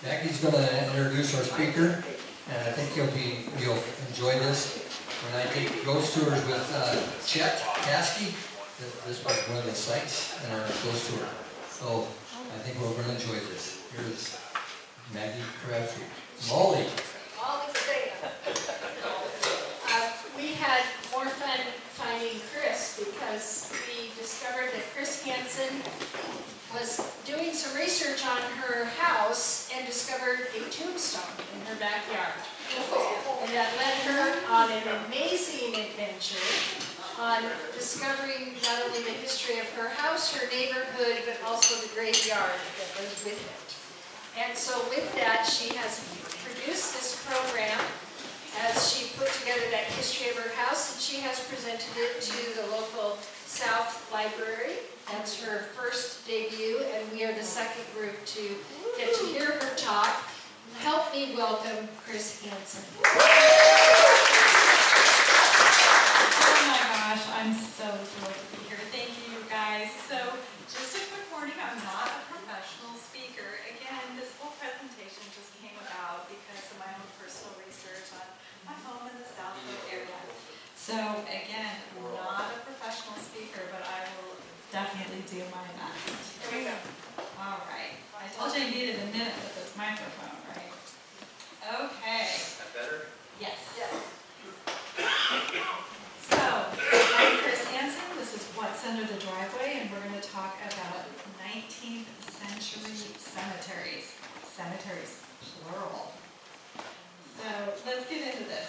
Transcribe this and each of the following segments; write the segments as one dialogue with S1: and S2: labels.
S1: Maggie's going to introduce our speaker, and I think you'll enjoy this. When I take ghost tours with Chet Caskey, this was one of the sites in our ghost tour. So I think we're going to enjoy this. Here's Maggie Crabtree. Molly.
S2: We had more fun finding Kris because we discovered that Kris Hansen was doing some research on her house and discovered a tombstone in her backyard. And that led her on an amazing adventure on discovering not only the history of her house, her neighborhood, but also the graveyard that goes with it. And so with that, she has produced this program as she put together that history of her house, and she has presented it to the local South Library. That's her first debut, and we are the second group to get to hear her talk. Help me welcome Kris Hansen.
S3: Oh my gosh, I'm so thrilled to be here. Thank you, you guys. So, just a quick warning, I'm not a professional speaker. Again, this whole presentation just came about because of my own personal research on my home in the South area. So, again, not a professional speaker, but I will definitely do my best.
S2: Here we go.
S3: All right. I told you I needed a minute with this microphone, right? Okay.
S4: Is that better?
S3: Yes.
S2: Yes.
S3: So, I'm Kris Hansen. This is What's Under the Driveway, and we're going to talk about 19th century cemeteries. Cemeteries, plural. So, let's get into this.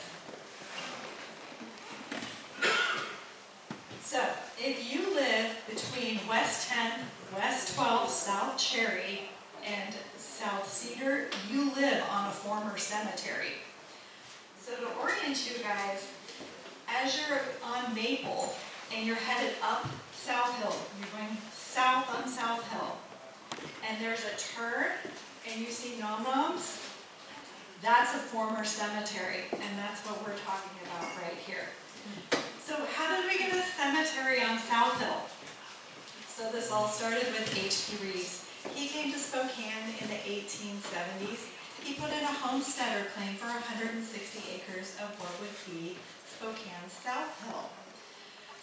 S3: So, if you live between West 10th, West 12th, South Cherry, and South Cedar, you live on a former cemetery. So to orient you guys, as you're on Maple and you're headed up South Hill, you're going south on South Hill, and there's a turn and you see nom-noms, that's a former cemetery, and that's what we're talking about right here. So how did we get a cemetery on South Hill? So this all started with H.P. Reeves. He came to Spokane in the 1870s. He put in a homesteader claim for 160 acres of what would be Spokane's South Hill.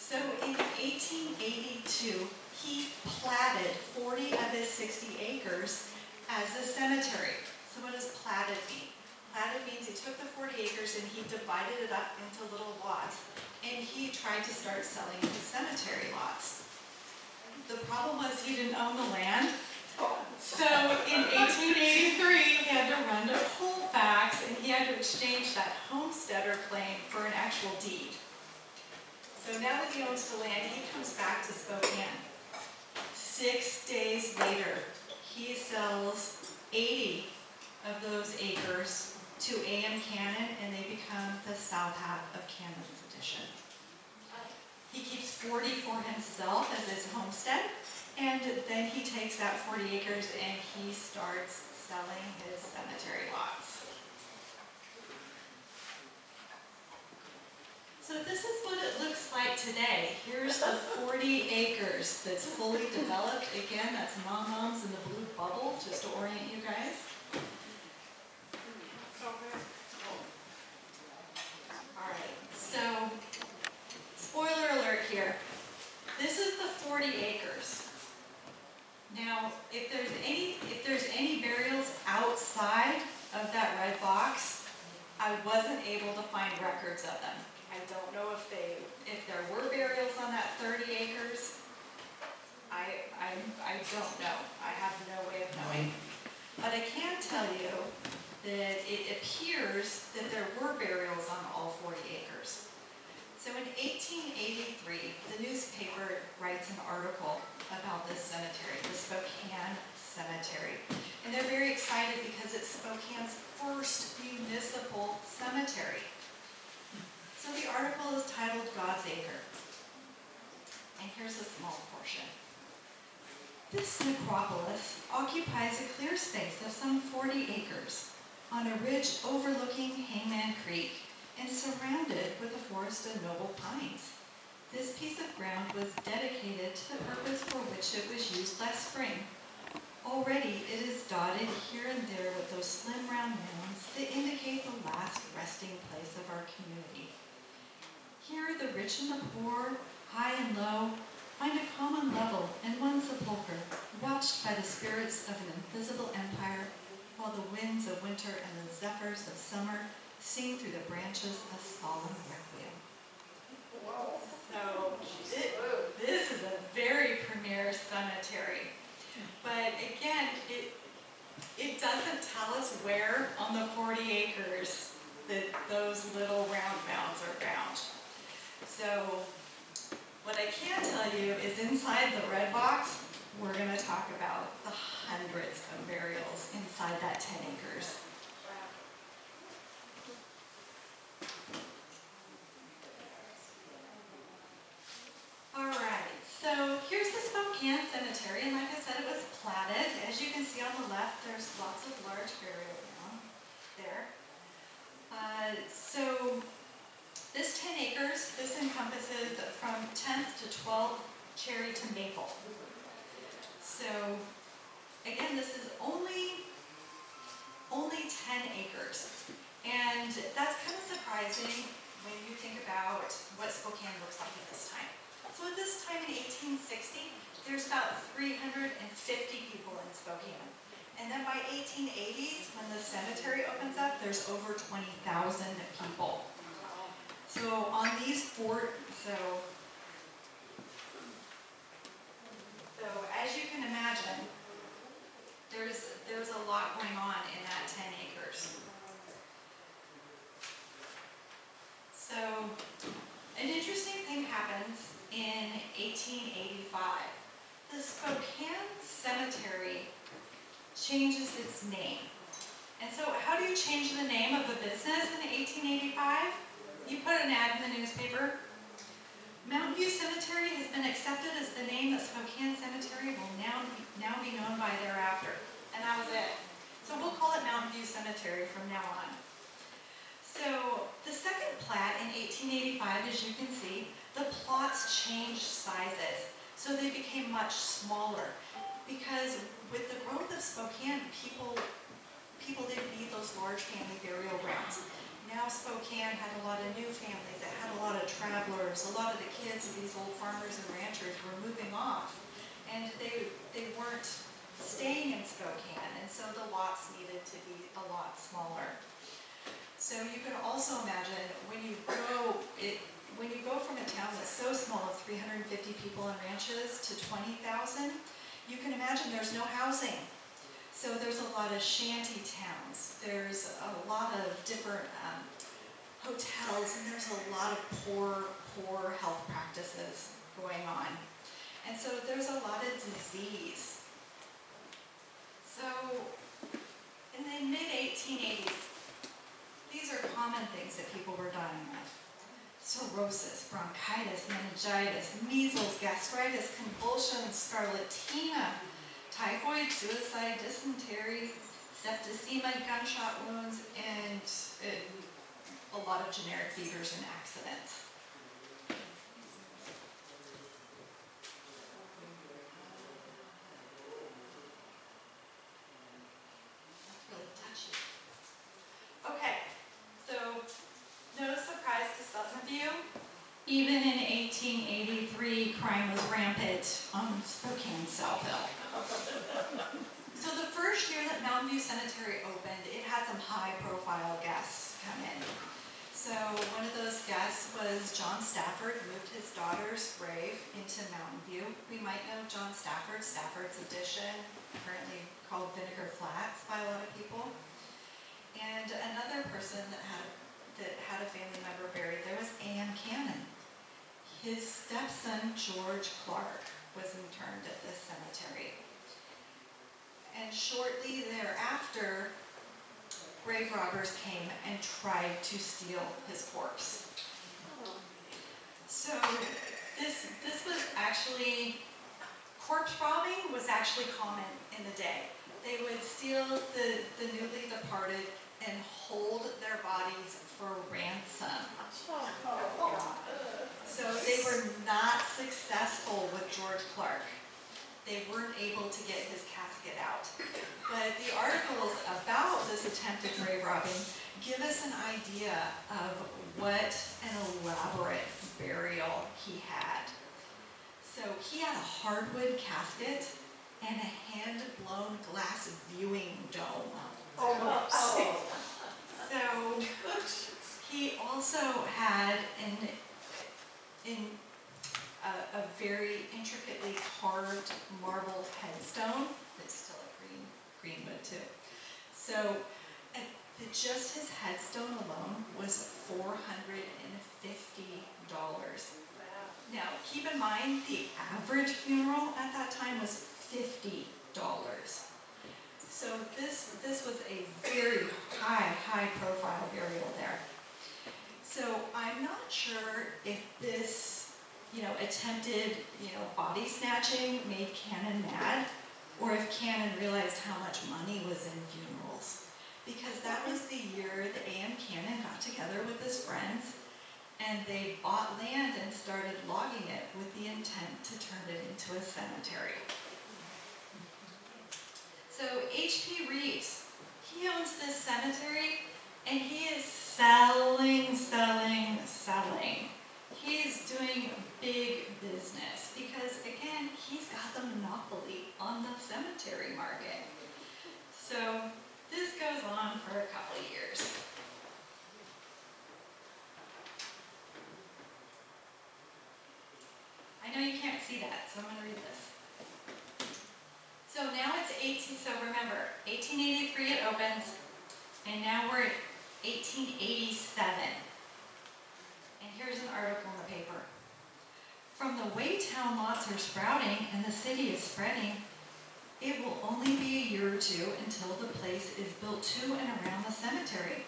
S3: So in 1882, he platted 40 of his 60 acres as a cemetery. So what does platted mean? Platted means he took the 40 acres and he divided it up into little lots, and he tried to start selling his cemetery lots. The problem was he didn't own the land. So in 1883, he had to run to Colfax, and he had to exchange that homesteader claim for an actual deed. So now that he owns the land, he comes back to Spokane. 6 days later, he sells 80 of those acres to A.M. Cannon, and they become the south half of Cannon's addition. He keeps 40 for himself as his homestead, and then he takes that 40 acres and he starts selling his cemetery lots. So this is what it looks like today. Here's the 40 acres that's fully developed. Again, that's nom-noms in the blue bubble, just to orient you guys. Alright, so spoiler alert here. This is the 40 acres. Now, if there's any burials outside of that red box, I wasn't able to find records of them. I don't know if there were burials on that 30 acres. I don't know. I have no way of knowing. But I can tell you that it appears that there were burials on all 40 acres. So in 1883, the newspaper writes an article about this cemetery, the Spokane Cemetery. And they're very excited because it's Spokane's first municipal cemetery. So the article is titled God's Acre. And here's a small portion. This necropolis occupies a clear space of some 40 acres on a ridge overlooking Hangman Creek and surrounded with a forest of noble pines. This piece of ground was dedicated to the purpose for which it was used last spring. Already it is dotted here and there with those slim round mounds that indicate the last resting place of our community. Here the rich and the poor, high and low, find a common level in one sepulchre, watched by the spirits of an invisible empire, while the winds of winter and the zephyrs of summer sing through the branches a solemn requiem. So this is a very premier cemetery. But again, it doesn't tell us where on the 40 acres that those little round mounds are found. So what I can tell you is inside the red box, we're going to talk about the hundreds of burials inside that 10 acres. All right, so here's the Spokane Cemetery, and like I said, it was platted. As you can see on the left, there's lots of large burial ground there. So this 10 acres, this encompasses from 10th to 12th cherry to maple. So again, this is only 10 acres. And that's kind of surprising when you think about what Spokane looks like at this time. So at this time in 1860, there's about 350 people in Spokane. And then by 1880s, when the cemetery opens up, there's over 20,000 people. So on these so as you can imagine, there's a lot going on in that 10 acres. So an interesting thing happens in 1885. The Spokane Cemetery changes its name. And so how do you change the name of a business in 1885? You put an ad in the newspaper. Mountain View Cemetery has been accepted as the name that Spokane Cemetery will now be known by thereafter. And that was it. So we'll call it Mountain View Cemetery from now on. So the second plat in 1885, as you can see, the plots changed sizes. So they became much smaller because with the growth of Spokane, people didn't need those large family burial grounds. Now Spokane had a lot of new families, it had a lot of travelers, a lot of the kids of these old farmers and ranchers were moving off. And they weren't staying in Spokane, and so the lots needed to be a lot smaller. So you can also imagine when you go from a town that's so small of 350 people and ranches to 20,000, you can imagine there's no housing. So there's a lot of shanty towns, there's a lot of different hotels, and there's a lot of poor health practices going on. And so there's a lot of disease. So in the mid-1880s, these are common things that people were dying of. Cirrhosis, bronchitis, meningitis, measles, gastritis, convulsions, scarlatina, typhoid, suicide, dysentery, septicemia, gunshot wounds, and a lot of generic fevers and accidents. That's really touchy. Okay, so no surprise to some of you, even in 1883, crime was rampant on Spokane South Hill. So the first year that Mountain View Cemetery opened, it had some high-profile guests come in. So one of those guests was John Stafford, who moved his daughter's grave into Mountain View. We might know John Stafford, Stafford's Addition, currently called Vinegar Flats by a lot of people. And another person that had a family member buried there was A.M. Cannon. His stepson, George Clark, was interned at this cemetery. And shortly thereafter, grave robbers came and tried to steal his corpse. So this was actually, corpse robbing was actually common in the day. They would steal the newly departed and hold their bodies for ransom. So they were not successful with George Clark. they weren't able to get his casket out. But the articles about this attempted grave robbing give us an idea of what an elaborate burial he had. So he had a hardwood casket and a hand-blown glass viewing dome.
S2: Oh.
S3: So he also had a very intricately carved marble headstone. It's still a green wood too. So just his headstone alone was $450. Now, keep in mind, the average funeral at that time was $50. So this was a very high profile burial there. So I'm not sure if this, attempted, body snatching made Cannon mad, or if Cannon realized how much money was in funerals. Because that was the year that A.M. Cannon got together with his friends, and they bought land and started logging it with the intent to turn it into a cemetery. So H.P. Reeves, he owns this cemetery, and he is selling. He's doing big business because, again, he's got the monopoly on the cemetery market. So this goes on for a couple of years. I know you can't see that, so I'm going to read this. So now it's remember, 1883 it opens, and now we're at 1887. And here's an article in the paper. From the way town lots are sprouting and the city is spreading, it will only be a year or two until the place is built to and around the cemetery.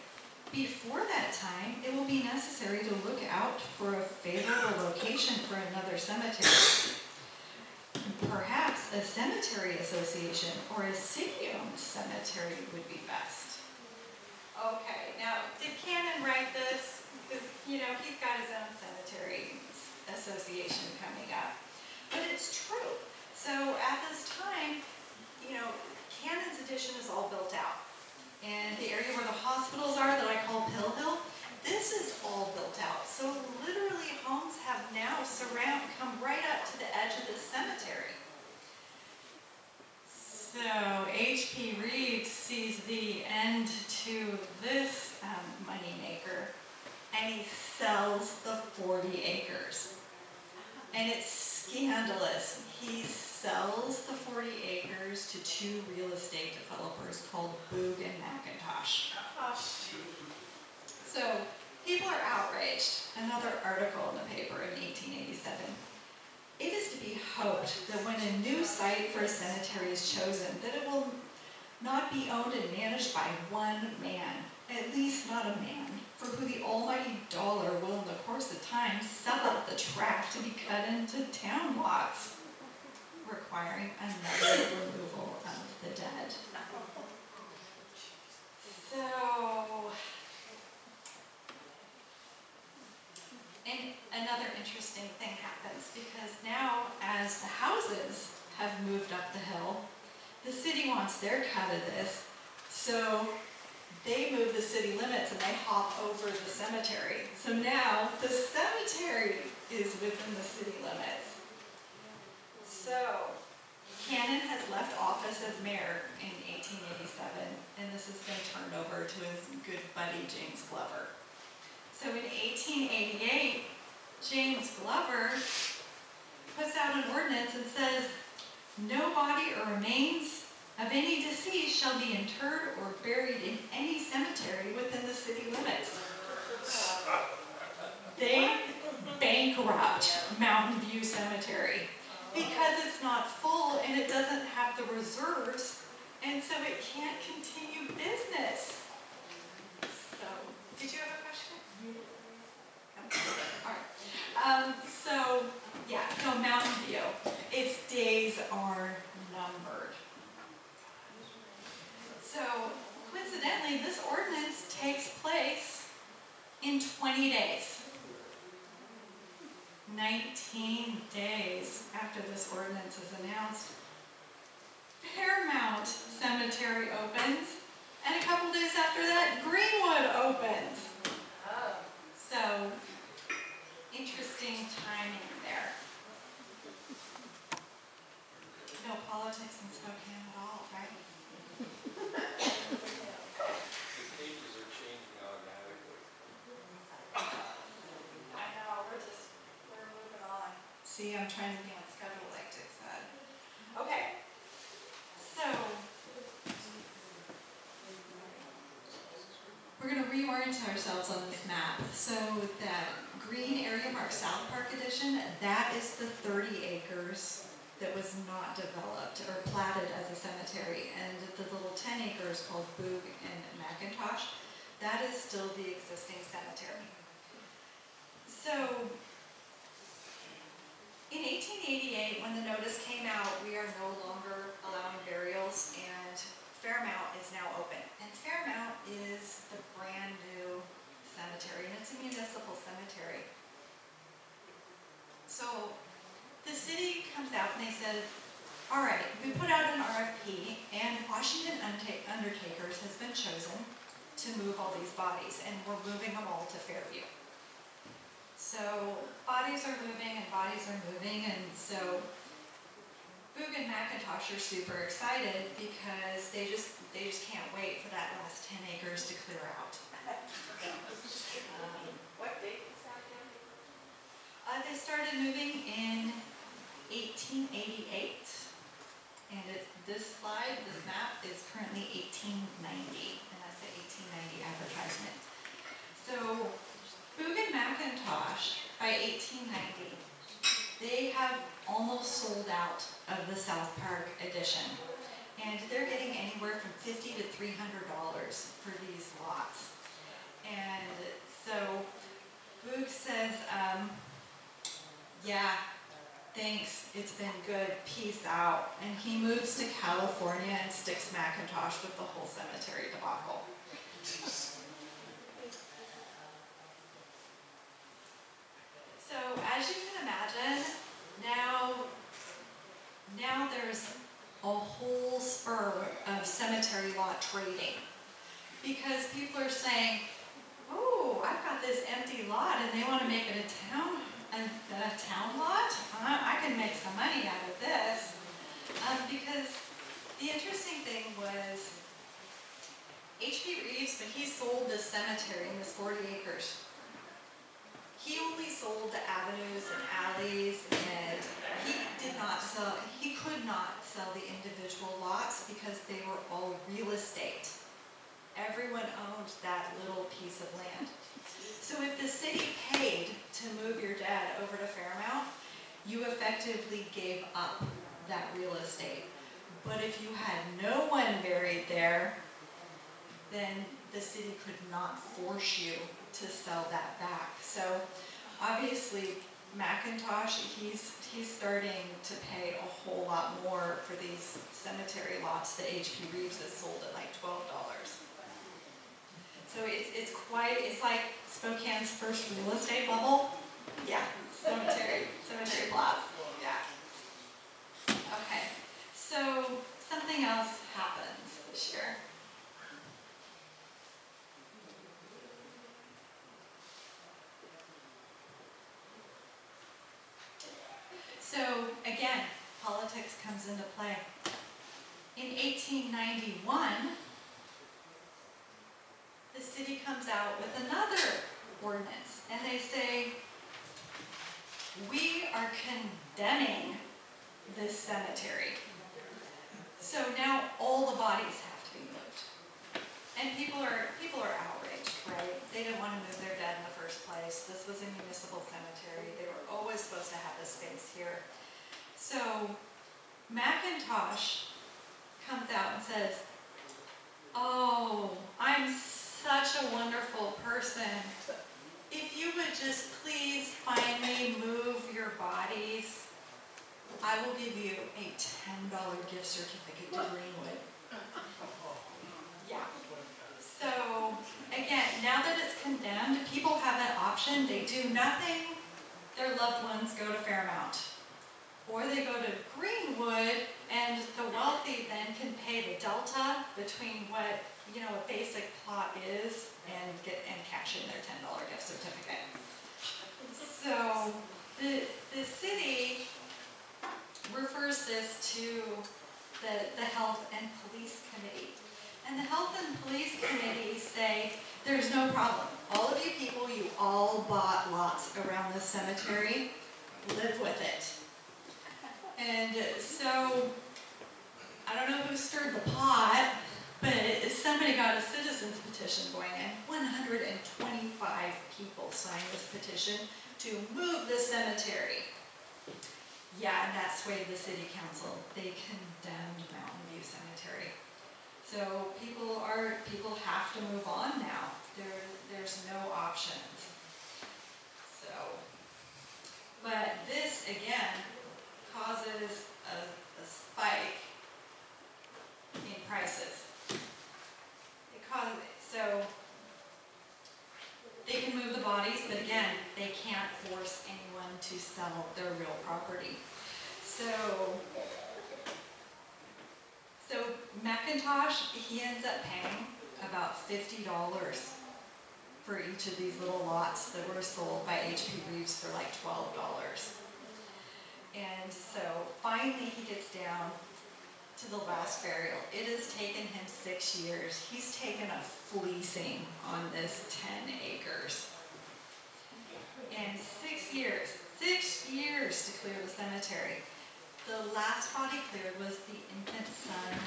S3: Before that time, it will be necessary to look out for a favorable location for another cemetery. Perhaps a cemetery association or a city-owned cemetery would be best. Okay, now, did Cannon write this? Because, he's got his own cemetery association coming up. But it's true. So at this time, Cannon's addition is all built out. And the area where the hospitals are that I call Pill Hill, this is all built out. So literally homes have now come right up to the edge of this cemetery. So H.P. Reeves sees the end to this moneymaker, and he sells the 40 acres. And it's scandalous. He sells the 40 acres to two real estate developers called Boog and McIntosh. So people are outraged. Another article in the paper in 1887. It is to be hoped that when a new site for a cemetery is chosen, that it will not be owned and managed by one man, at least not a man, for who the almighty dollar will in the course of time sell out the tract to be cut into town lots, requiring another removal of the dead. So, and another interesting thing happens, because now as the houses have moved up the hill, the city wants their cut of this, so they move the city limits and they hop over the cemetery. So now the cemetery is within the city limits. So Cannon has left office as mayor in 1887, and this has been turned over to his good buddy James Glover. So in 1888, James Glover puts out an ordinance and says, no body or remains of any deceased shall be interred or buried in any cemetery within the city limits. They bankrupt Mountain View Cemetery because it's not full and it doesn't have the reserves, and so it can't continue business. So, did you have a question? All right. So Mountain View, its days are numbered. So, coincidentally, this ordinance takes place in 20 days. 19 days after this ordinance is announced, Fairmount Cemetery opens, and a couple days after that, Greenwood opens.
S2: Oh.
S3: So, interesting timing there. No politics in Spokane at all, right?
S4: The pages are changing automatically.
S3: I know, we're moving on. See, I'm trying to be on schedule like Dick said. Okay, so we're going to reorient ourselves on this map. So that green area marked South Park Edition, that is the 30 acres that was not developed or platted as a cemetery. And the little 10 acres called Boog and McIntosh, that is still the existing cemetery. So in 1888, when the notice came out, we are no longer allowing burials, and Fairmount is now open. And Fairmount is the brand new cemetery, and it's a municipal cemetery. So the city comes out and they said, all right, we put out an RFP, and Washington Undertakers has been chosen to move all these bodies, and we're moving them all to Fairview. So bodies are moving and bodies are moving, and so Boog and McIntosh are super excited because they just can't wait for that last 10 acres to clear out.
S2: What date is that again?
S3: They started moving in 1888, and this slide, this map is currently 1890, and that's the 1890 advertisement. So Boog and McIntosh, by 1890, they have almost sold out of the South Park edition, and they're getting anywhere from $50 to $300 for these lots. And so Boog says, yeah, thanks, it's been good, peace out. And he moves to California and sticks McIntosh with the whole cemetery debacle. So as you can imagine, now there's a whole spur of cemetery lot trading, because people are saying, oh, I've got this empty lot and they want to make it a town lot. I can make some money out of this. Because the interesting thing was H.P. Reeves, when he sold this cemetery in this 40 acres, he only sold the avenues and alleys, and he could not sell the individual lots because they were all real estate. Everyone owned that little piece of land. So if the city paid to move your dead over to Fairmount, you effectively gave up that real estate. But if you had no one buried there, then the city could not force you to sell that back. So obviously McIntosh, he's starting to pay a whole lot more for these cemetery lots that H.P. Reeves has sold at like $12. So it's like Spokane's first real estate bubble. Yeah, cemetery plots. Yeah. Okay, so something else happens this year. So again, politics comes into play. In 1891, the city comes out with another ordinance, and they say, we are condemning this cemetery. So now all the bodies have to be moved. And people are outraged, right? They didn't want to move their dead in the first place. This was a municipal cemetery. They were always supposed to have this space here. So McIntosh comes out and says, oh, I'm such a wonderful person. If you would just please finally move your bodies, I will give you a $10 gift certificate to Greenwood. Yeah. So again, now that it's condemned, people have that option. They do nothing, their loved ones go to Fairmount. Or they go to Greenwood And the wealthy then can pay the delta between what, a basic plot is and cash in their $10 gift certificate. So the city refers this to the Health and Police Committee. And the Health and Police Committee say, there's no problem. All of you people, you all bought lots around this cemetery. Live with it. And so, I don't know who stirred the pot, but somebody got a citizen's petition going in. 125 people signed this petition to move the cemetery. Yeah, and that swayed the city council. They condemned Mountain View Cemetery. So people have to move on now. There's no options. So, but this again causes a spike in prices. So they can move the bodies, but again, they can't force anyone to sell their real property. So McIntosh, he ends up paying about $50 for each of these little lots that were sold by H.P. Reeves for like $12. And so finally he gets down to the last burial. It has taken him 6 years. He's taken a fleecing on this 10 acres. And 6 years to clear the cemetery. The last body cleared was the infant son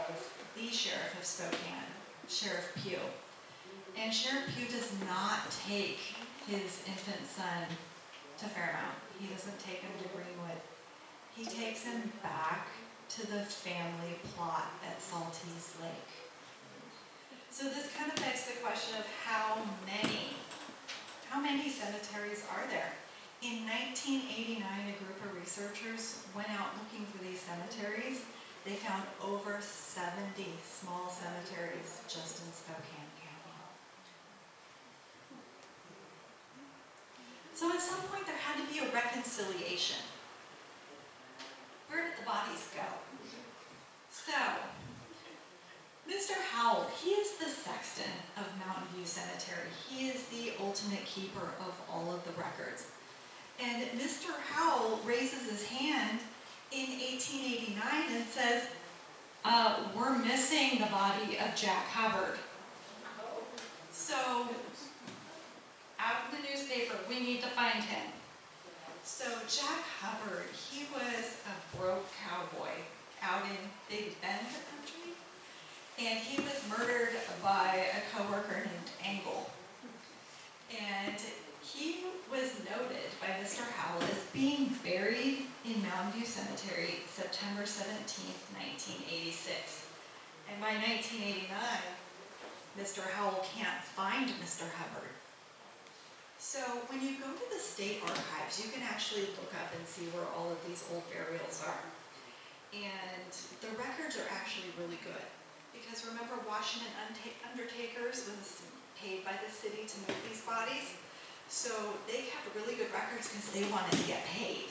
S3: of the sheriff of Spokane, Sheriff Pugh. And Sheriff Pugh does not take his infant son to Fairmount. He doesn't take him to Greenwood. He takes him back to the family plot at Saltese Lake. So this kind of begs the question of how many cemeteries are there? In 1989, a group of researchers went out looking for these cemeteries. They found over 70 small cemeteries just in Spokane County. So at some point there had to be a reconciliation. Where did the bodies go? So, Mr. Howell, he is the sexton of Mountain View Cemetery. He is the ultimate keeper of all of the records. And Mr. Howell raises his hand in 1889 and says, we're missing the body of Jack Hubbard. So, out of the newspaper, we need to find him. So Jack Hubbard, he was a broke cowboy out in Big Bend country, and he was murdered by a coworker named Angle. And he was noted by Mr. Howell as being buried in Mountain View Cemetery September 17th, 1986. And by 1989, Mr. Howell can't find Mr. Hubbard. So when you go to the state archives, you can actually look up and see where all of these old burials are. And the records are actually really good. Because remember, Washington Undertakers was paid by the city to move these bodies. So they kept really good records because they wanted to get paid.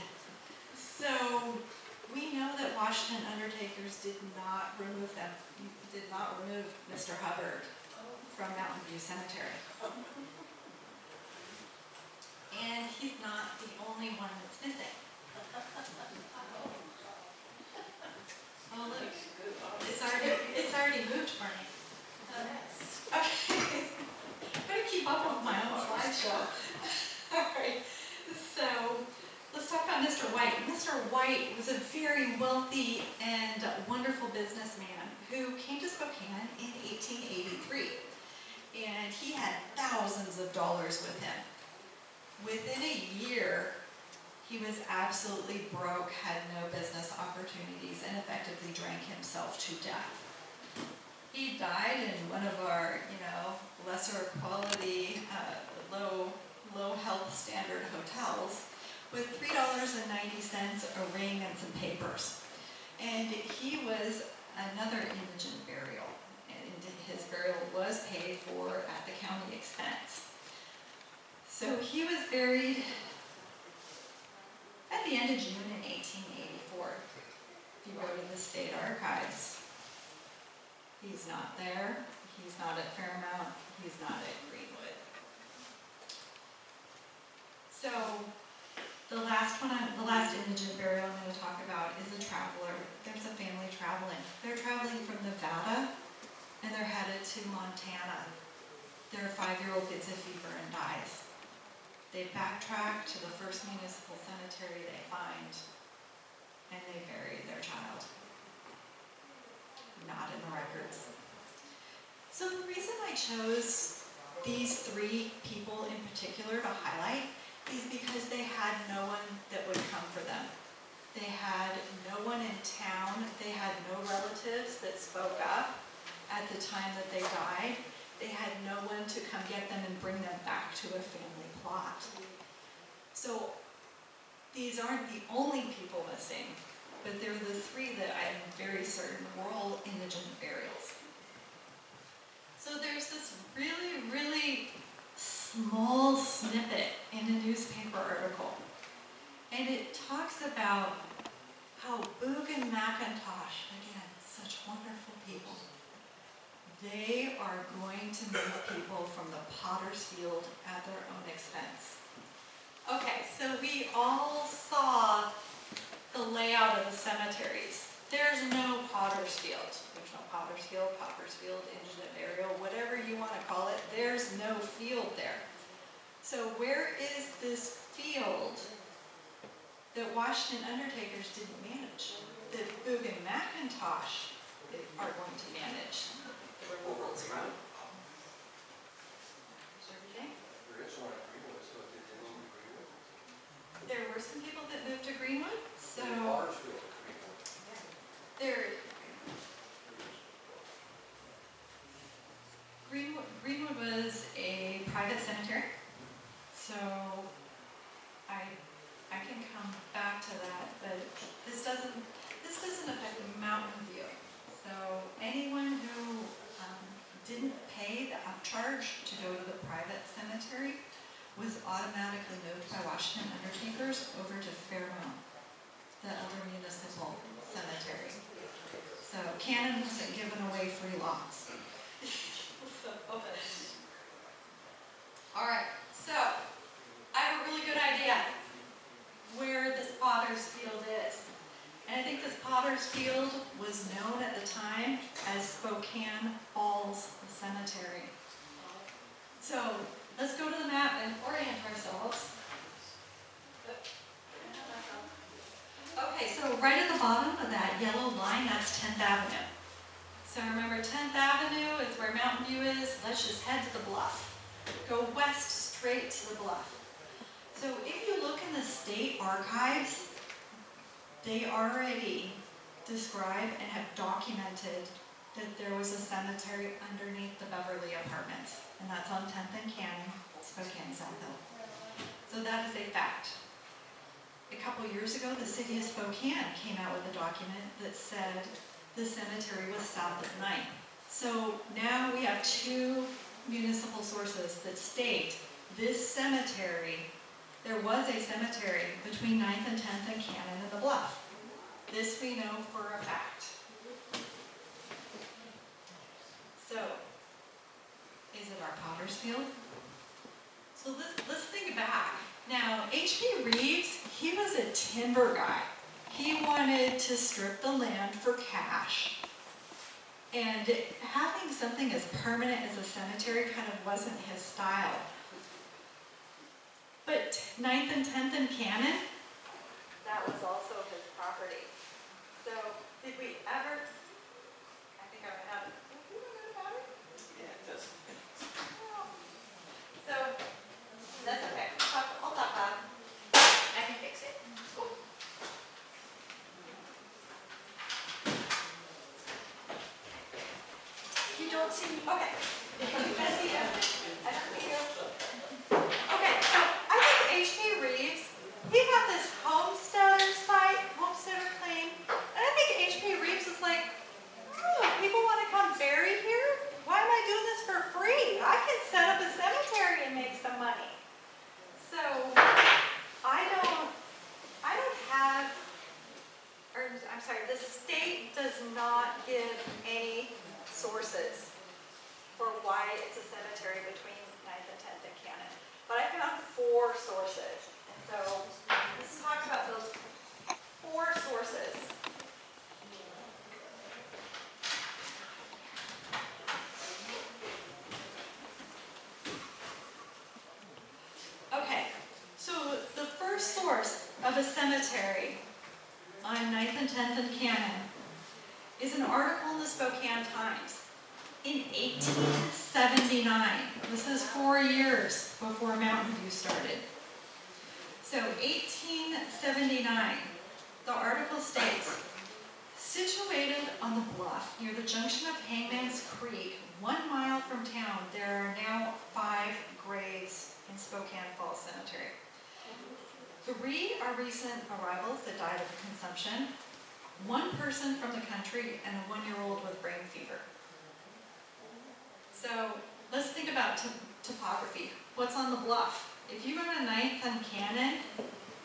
S3: So we know that Washington Undertakers did not remove Mr. Hubbard from Mountain View Cemetery. And he's not the only one that's missing. Oh look, it's already moved for me. Okay, better keep up with my own slideshow. All right, so let's talk about Mr. White. Mr. White was a very wealthy and wonderful businessman who came to Spokane in 1883, and he had thousands of dollars with him. Within a year, he was absolutely broke, had no business opportunities, and effectively drank himself to death. He died in one of our, lesser quality, low health standard hotels with $3.90 a ring and some papers. And he was another indigent burial, and his burial was paid for at the county expense. So he was buried at the end of June in 1884. If you go to the state archives, he's not there, he's not at Fairmount, he's not at Greenwood. So, the last indigent burial I'm going to talk about is a traveler. There's a family traveling. They're traveling from Nevada, and they're headed to Montana. Their 5-year-old gets a fever and dies. They backtrack to the first municipal cemetery they find, and they bury their child. Not in the records. So the reason I chose these 3 people in particular to highlight is because they had no one that would come for them. They had no one in town. They had no relatives that spoke up at the time that they died. They had no one to come get them and bring them back to a family plot. So these aren't the only people missing, but they're the 3 that I'm very certain were all indigent burials. So there's this really, really small snippet in a newspaper article, and it talks about how Boog and McIntosh, again, such wonderful people, they are going to move people from the potter's field at their own expense. Okay, so we all saw the layout of the cemeteries. There's no potter's field. There's no potter's field, indigent burial, whatever you want to call it. There's no field there. So where is this field that Washington undertakers didn't manage, that Boog and McIntosh are going to manage the removals from? Everything?
S4: There is one at Greenwood, so did they move to Greenwood?
S3: There were some people that moved to Greenwood, so
S4: Watersfield at Greenwood.
S3: Greenwood was a private cemetery, so I can come back to that, but this doesn't affect the Mountain View. So anyone who didn't pay the upcharge to go to the private cemetery was automatically moved by Washington undertakers over to Fairmount, the other municipal cemetery. So Cannon wasn't giving away free lots. All right, so I have a really good idea where this Potter's Field is. And I think this Potter's Field was known at the time as Spokane Falls Cemetery. So let's go to the map and orient ourselves. Okay, so right at the bottom of that yellow line, that's 10th Avenue. So remember, 10th Avenue is where Mountain View is. Let's just head to the bluff. Go west straight to the bluff. So if you look in the state archives, they already describe and have documented that there was a cemetery underneath the Beverly Apartments, and that's on 10th and Cannon, Spokane, South Hill. So that is a fact. A couple years ago, the city of Spokane came out with a document that said the cemetery was south of 9th. So now we have 2 municipal sources that state this cemetery, there was a cemetery between 9th and 10th and Cannon and the Bluff. This we know for a fact. So, is it our Potter's Field? So let's think back. Now, H.P. Reeves, he was a timber guy. He wanted to strip the land for cash. And having something as permanent as a cemetery kind of wasn't his style. But 9th and 10th and Cannon, that was also his property. So, did we ever, I think I went out, did we learn about it?
S4: Yeah, it does.
S3: So, that's okay. I'll talk about it. I can fix it. Cool.
S2: You don't see me?
S3: Okay. I see you. I don't see you. Okay, so I think H.P. Reeves, he got this homesteader claim, and I think H.P. Reeves was like, people want to come bury here? Why am I doing this for free? I can set up a cemetery and make some money. So I don't have, or I'm sorry, this why it's a cemetery between 9th and 10th and Cannon. But I found 4 sources. And so let's talk about those 4 sources. Okay, so the first source of a cemetery on 9th and 10th and Cannon is an article in the Spokane Times in 1879. This is 4 years before Mountain View started. So 1879, the article states, situated on the bluff near the junction of Hangman's Creek, 1 mile from town, there are now 5 graves in Spokane Falls Cemetery. 3 are recent arrivals that died of consumption, 1 person from the country, and a 1-year-old with brain fever. So let's think about topography. What's on the bluff? If you go to 9th and Cannon,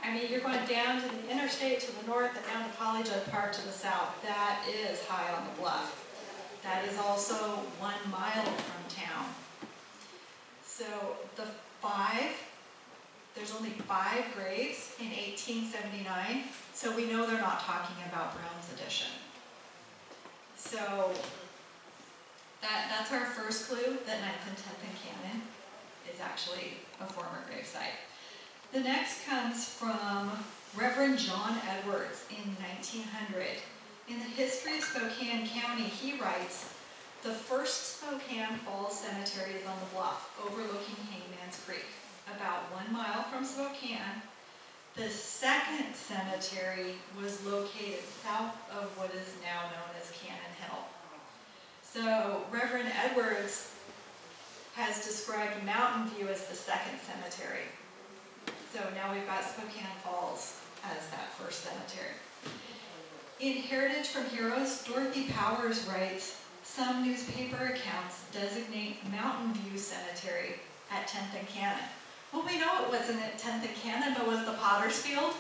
S3: I mean, you're going down to the interstate to the north and down to Collegiate Park to the south. That is high on the bluff. That is also 1 mile from town. So there's only 5 graves in 1879, so we know they're not talking about Brown's Edition. So that's our first clue that 9th and 10th and Cannon is actually a former gravesite. The next comes from Reverend John Edwards in 1900. In the History of Spokane County, he writes, the first Spokane Falls Cemetery is on the bluff overlooking Hangman's Creek, about 1 mile from Spokane. The second cemetery was located south of what is now known as Cannon Hill. So Reverend Edwards has described Mountain View as the second cemetery. So now we've got Spokane Falls as that first cemetery. In Heritage from Heroes, Dorothy Powers writes, some newspaper accounts designate Mountain View Cemetery at 10th and Cannon. Well, we know it wasn't at 10th and Cannon, but was the Potter's Field?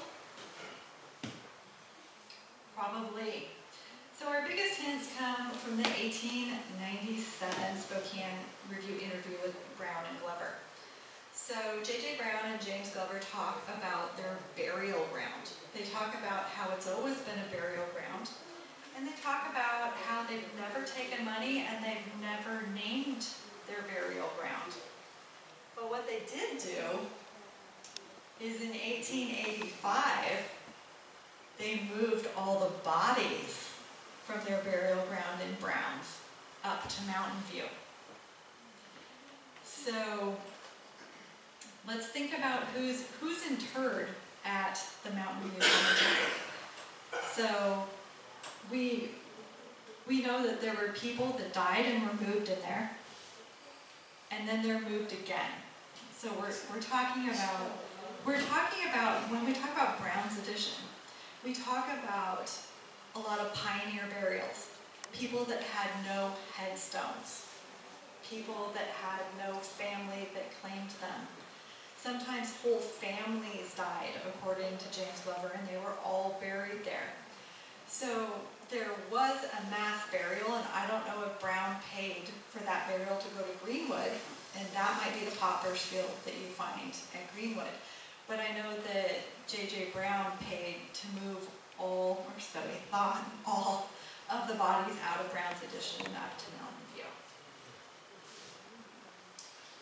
S3: Probably. So our biggest hints come from the 1897 Spokane Review interview with Brown and Glover. So J.J. Brown and James Glover talk about their burial ground. They talk about how it's always been a burial ground. And they talk about how they've never taken money and they've never named their burial ground. But what they did do is in 1885, they moved all the bodies from their burial ground in Browns up to Mountain View. So let's think about who's interred at the Mountain View Cemetery. So we know that there were people that died and were moved in there, and then they're moved again. So we're talking about when we talk about Brown's Edition, we talk about a lot of pioneer burials, people that had no headstones, people that had no family that claimed them. Sometimes whole families died, according to James Glover, and they were all buried there. So there was a mass burial, and I don't know if Brown paid for that burial to go to Greenwood, and that might be the Potter's Field that you find at Greenwood. But I know that J.J. Brown paid to move all of the bodies out of Brown's Edition and up to Mountain View.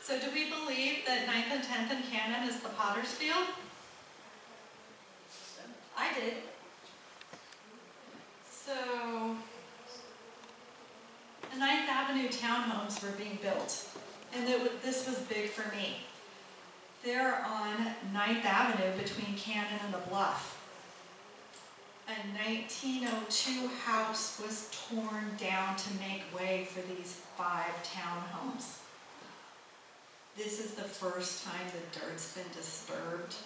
S3: So do we believe that 9th and 10th and Cannon is the Potter's Field? I did. So the 9th Avenue townhomes were being built, and this was big for me. They're on 9th Avenue between Cannon and the Bluff. A 1902 house was torn down to make way for these 5 townhomes. This is the first time the dirt's been disturbed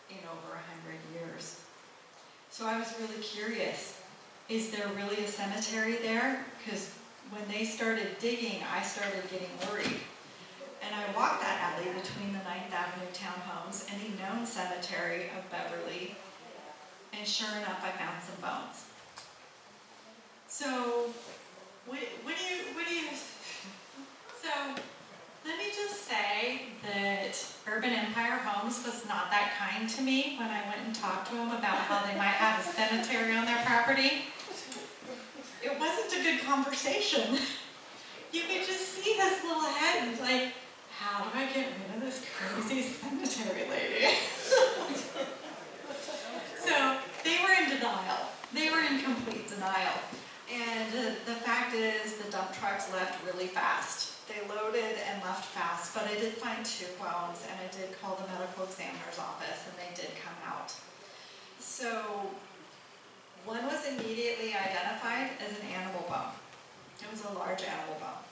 S3: in over 100 years. So I was really curious, is there really a cemetery there? Because when they started digging, I started getting worried. And I walked that alley between the 9th Avenue townhomes and the known cemetery of Beverly, and sure enough, I found some bones. So, So, let me just say that Urban Empire Homes was not that kind to me when I went and talked to them about how they might have a cemetery on their property. It wasn't a good conversation. You could just see this little head and like, how do I get rid of this crazy cemetery lady? So they were in denial. They were in complete denial. And the fact is the dump trucks left really fast. They loaded and left fast, but I did find 2 bones and I did call the medical examiner's office and they did come out. So one was immediately identified as an animal bone. It was a large animal bone.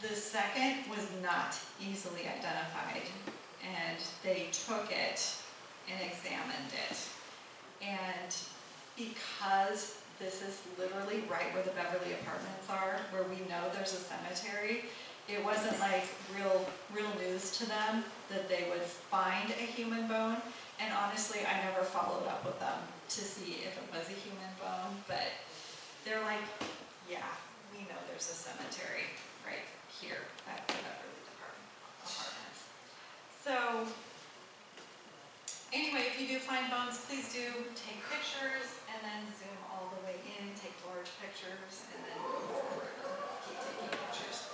S3: The second was not easily identified, and they took it and examined it. And because this is literally right where the Beverly apartments are, where we know there's a cemetery, it wasn't like real news to them that they would find a human bone. And honestly, I never followed up with them to see if it was a human bone, but they're like, yeah, we know there's a cemetery right here at the Beverly apartments. So anyway, if you do find bones, please do take pictures and then zoom all the way in, take large pictures, and then keep taking pictures.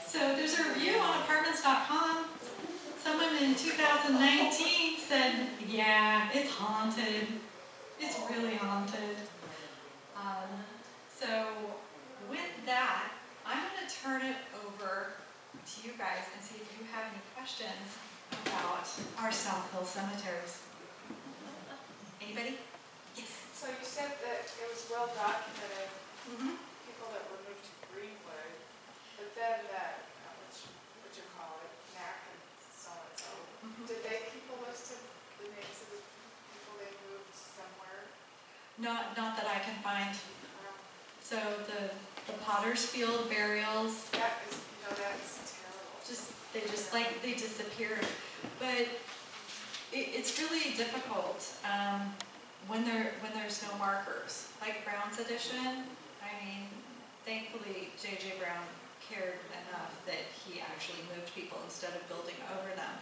S3: So there's a review on apartments.com. Someone in 2019 said, yeah, it's haunted. It's really haunted. So with that, I'm going to turn it over to you guys and see if you have any questions about our South Hill cemeteries. Anybody? Yes.
S5: So you said that it was well documented,
S3: Mm-hmm.
S5: people that were moved to Greenwood, but then that, what you call it, Mac and so-and-so,
S3: Mm-hmm.
S5: did they keep a list of the names of the people they moved somewhere?
S3: Not that I can find. So the Pottersfield burials,
S5: That is, that's terrible.
S3: they disappeared. But it's really difficult when there's no markers. Like Brown's edition, I mean, thankfully J.J. Brown cared enough that he actually moved people instead of building over them.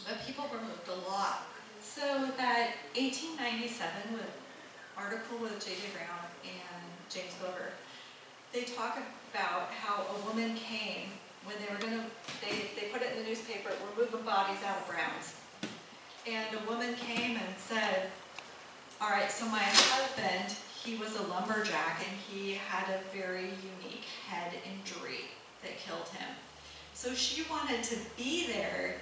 S3: But people were moved a lot. So that 1897 article with J.J. Brown and James Glover, they talk about how a woman came when they were they put it in the newspaper, we're moving bodies out of Brown's. And a woman came and said, all right, so my husband, he was a lumberjack and he had a very unique head injury that killed him. So she wanted to be there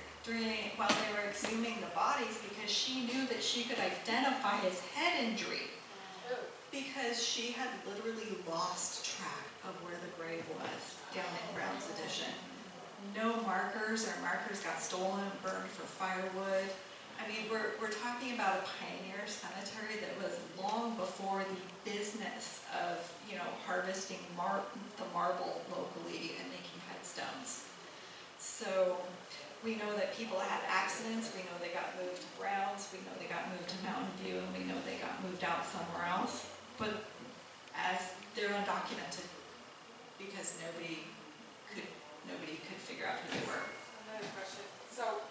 S3: while they were exhuming the bodies because she knew that she could identify his head injury because she had literally lost track of where the grave was down in Brown's edition. No markers, or markers got stolen and burned for firewood. I mean, we're talking about a pioneer cemetery that was long before the business of, harvesting the marble locally and making headstones. So we know that people had accidents, we know they got moved to Brown's, we know they got moved to Mountain View, and we know they got moved out somewhere else. But as they're undocumented, because nobody could figure out who they were.
S5: Another question. So,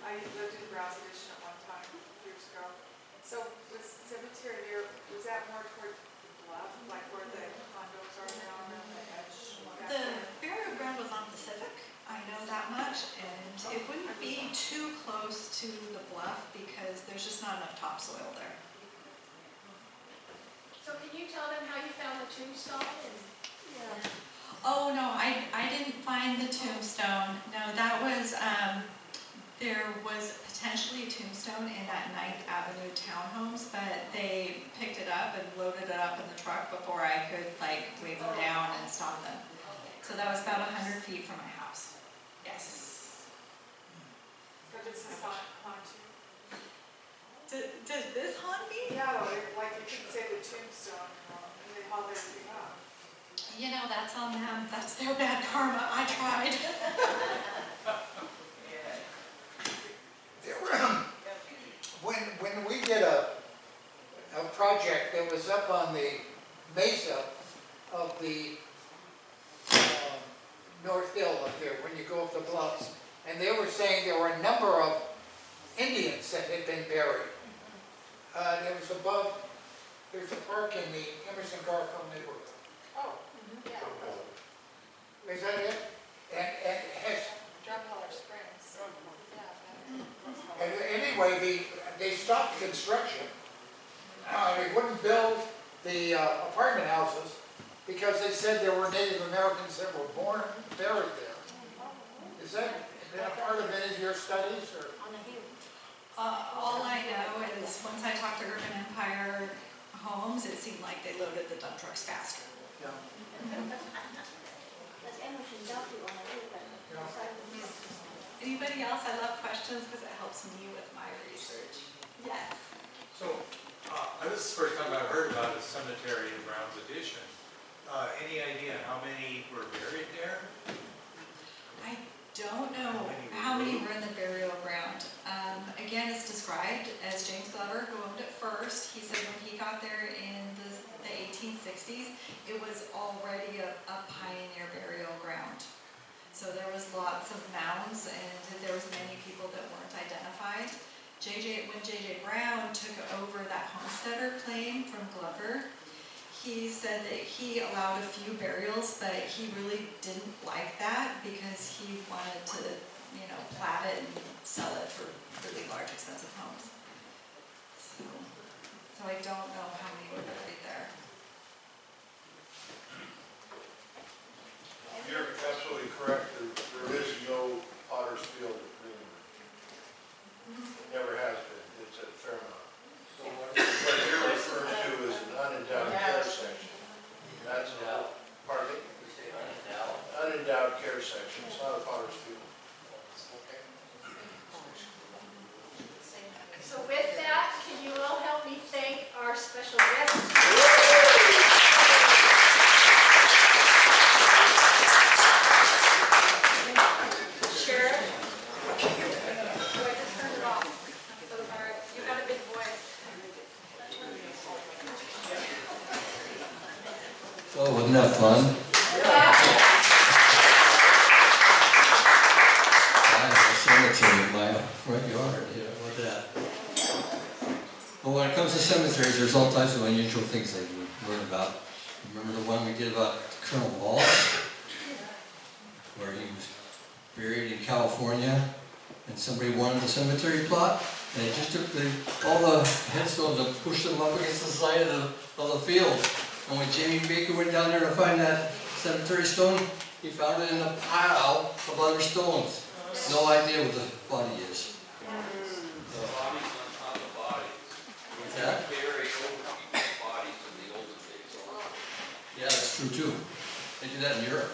S5: I lived in Brown's Edition at one time, years ago. So, was cemetery there, was that more toward the bluff, like where the condos are now, around the edge?
S3: The burial ground was on Pacific, I know that much, and it wouldn't be too close to the bluff because there's just not enough topsoil there.
S2: So can you tell them how you found the tombstone?
S3: Oh, no, I didn't find the tombstone. No, that was, there was potentially a tombstone in that 9th Avenue townhomes, but they picked it up and loaded it up in the truck before I could, wave them down and stop them. So that was about 100 feet from my house. Yes.
S5: So does this haunt you?
S3: Does this haunt me?
S5: No, like you couldn't say the tombstone, and they hauled everything up.
S3: That's on them. That's their bad karma. I tried.
S6: There were, when we did a project that was up on the mesa of the North Hill up there, when you go up the bluffs. And they were saying there were a number of Indians that had been buried. There was above, there's a park in the Emerson Garfield neighborhood.
S2: Oh, yeah.
S6: Is that it? And has,
S2: Drumheller Springs. Yeah.
S6: and anyway, they stopped construction. They wouldn't build the apartment houses because they said there were Native Americans that were born and buried there. Is that been a part of any of your studies, or?
S3: All I know is once I talked to Urban Empire Homes, it seemed like they loaded the dump trucks faster.
S6: Yeah.
S3: Anybody else? I love questions because it helps me with my research. Yes.
S7: So, this is the first time I've heard about a cemetery in Brown's Addition. Any idea how many were buried there?
S3: I don't know how many were in the burial ground. Again, it's described as James Glover, who owned it first. He said when he got there in the 1860s, it was already a pioneer burial ground. So there was lots of mounds, and there was many people that weren't identified. When J.J. Brown took over that homesteader claim from Glover, he said that he allowed a few burials, but he really didn't like that because he wanted to, plat it and sell it for really large, expensive homes. So I don't know how many were buried there.
S8: You're absolutely correct. There is no Potter's Field at Greenwood. It never has been. It's at Fairmont. What you're referring to is an unendowed care section. That's a, pardon me? Unendowed care section. It's not a Potter's Field.
S2: So with that, can you all help me thank our special guest? Sheriff? Boy, just turn it off. I'm so sorry. You got a big voice.
S1: Oh, wasn't that fun? I have a cemetery in my front yard, with that. Well, when it comes to cemeteries, there's all types of unusual things that you learn about. Remember the one we did about Colonel Walsh? Where he was buried in California, and somebody wanted the cemetery plot, and they just took all the headstones and pushed them up against the side of the field. And when Jamie Baker went down there to find that cemetery stone, he found it in a pile of other stones. No idea what the body is.
S4: The bodies on top of bodies.
S1: What's that?
S4: Bury over people's bodies in the olden days.
S1: Yeah, that's true too. They do that in Europe.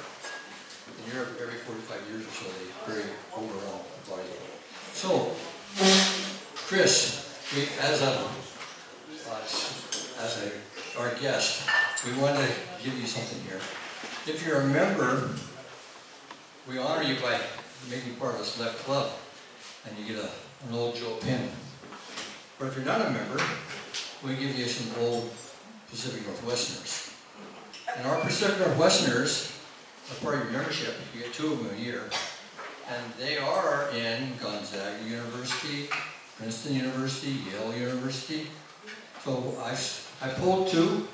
S1: In Europe, every 45 years or so, they bury over all the body. So, Kris, our guest, we want to give you something here. If you're a member, we honor you by making part of the Select Club, and you get an old Joe pin. But if you're not a member, we give you some old Pacific Northwesterners. And our Pacific Northwesterners are part of your membership. You get 2 of them a year. And they are in Gonzaga University, Princeton University, Yale University. So I pulled 2,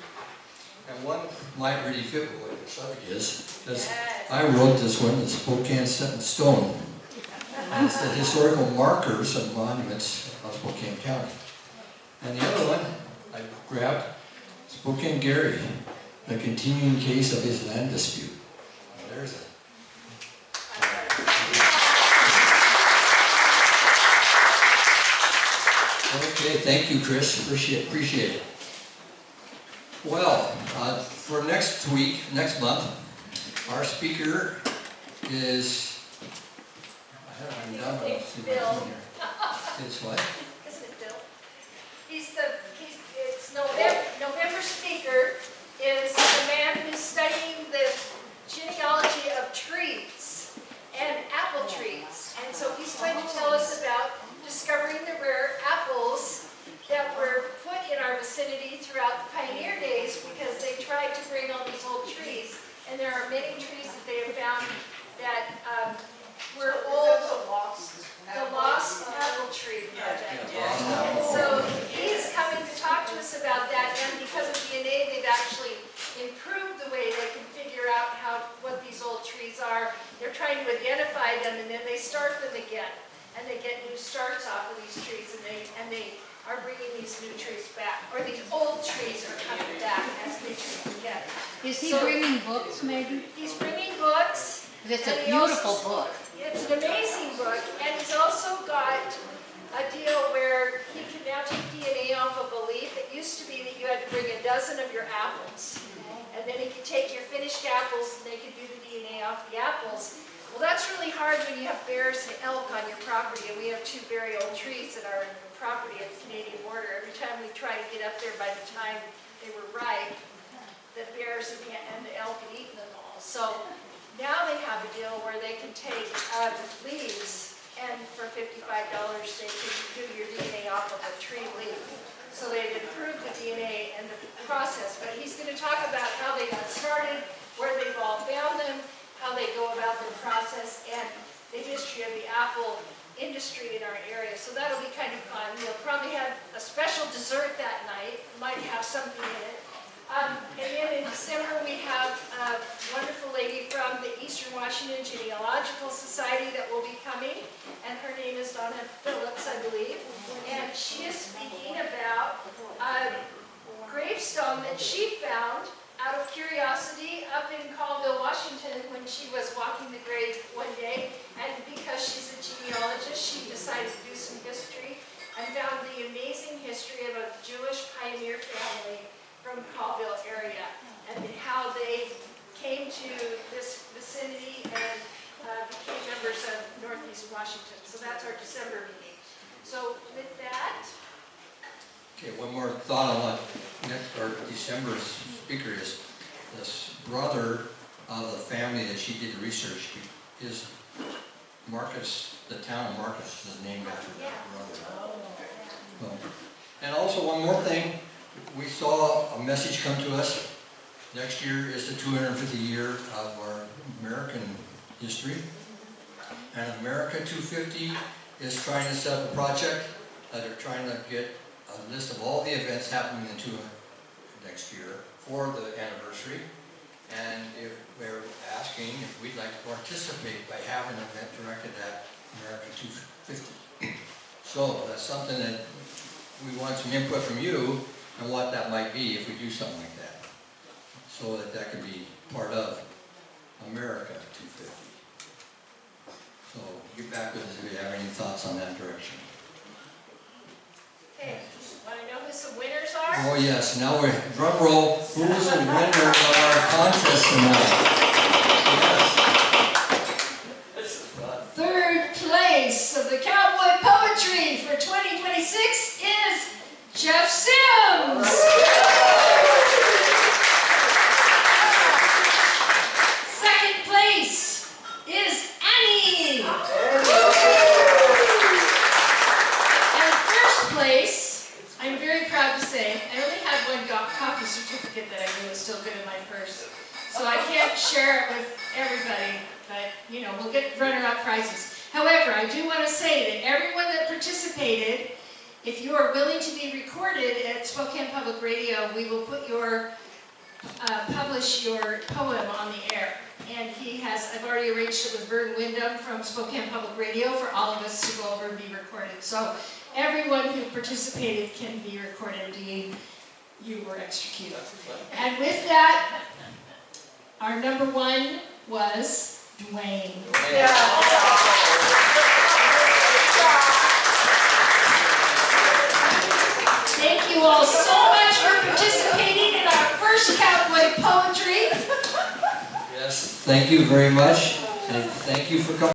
S1: and one might really fit what the subject is, because I wrote this one, the Spokane Set in Stone. And it's the historical markers and monuments of Spokane County. And the other one, I grabbed Spokane Gary, the continuing case of his land dispute. Well, there's it. Okay, thank you, Kris. Appreciate it. Well, for next month, our speaker is, I haven't been down enough to see my phone here. It's what?
S2: Isn't it Bill? It's November speaker is the man who's studying the genealogy of trees and apple trees. And so he's going to tell us about discovering the rare apples that were put in our vicinity throughout the pioneer days, because they tried to bring all these old trees, and there are many trees that they have found are, they're trying to identify them, and then they start them again. And they get new starts off of these trees, and they are bringing these new trees back, or these old trees are coming back as new trees again.
S9: Is he
S2: So-
S9: bringing books, maybe?
S2: He's bringing books.
S9: It's
S2: and
S9: a
S2: he also-
S9: beautiful book.
S2: It's an amazing book, and he's also got a deal where he can now take DNA off of a leaf. It used to be that you had to bring a dozen of your apples, and then he could take your finished apples, and they could do the DNA off the apples. Well, that's really hard when you have bears and elk on your property, and we have two very old trees that are in the property at the Canadian border. Every time we try to get up there, by the time they were ripe, the bears and the elk had eaten them all. So now they have a deal where they can take leaves, and for $55 they can do your DNA off of a tree leaf. So they've improved the DNA and the process. But he's going to talk about how they got started, where they've all found them, how they go about their process, and the history of the apple industry in our area. So that'll be kind of fun. We'll probably have a special dessert that night. Might have something in it. And then in December we have a wonderful lady from the Eastern Washington Genealogical Society that will be coming, and her name is Donna Phillips, I believe. And she is speaking about a gravestone that she found out of curiosity up in Colville, Washington, when she was walking the grave one day. And because she's a genealogist, she decided to do some history and found the amazing history of a Jewish pioneer family from Colville area, and how they came to this vicinity and became members of Northeast Washington. So that's our December meeting. So with that,
S1: Okay, one more thought on what next, our December speaker is. This brother of the family that she did the research is Marcus, the town of Marcus is named after that brother. Well, and also one more thing, we saw a message come to us. Next year is the 250th year of our American history. And America 250 is trying to set up a project that they're trying to get a list of all the events happening in next year for the anniversary. And if we're asking if we'd like to participate by having an event directed at America 250. So that's something that we want some input from you on what that might be if we do something like that. So that could be part of America 250. So get back with us if you have any thoughts on that direction.
S2: okay, want to know who some winners are?
S1: Oh yes, now we're drum roll. Who was the winner of our contest tonight? Yes.
S2: Third place of the Cowboy Poetry for 2026 is Jeff Sims. Second place is Annie. And first place, I'm very proud to say, I only had one coffee certificate that I knew was still good in my purse. So I can't share it with everybody, but you know, we'll get runner-up prizes. However, I do want to say that everyone that participated, if you are willing to be recorded at Spokane Public Radio, we will put your, publish your poem on the air. And I've already arranged it with Vern Wyndham from Spokane Public Radio for all of us to go over and be recorded. So everyone who participated can be recorded. Dean, you were extra cute. And with that, our number one was Dwayne. Thank you all so much for participating in our first Cowboy Poetry.
S1: Yes, thank you very much, and thank you for coming.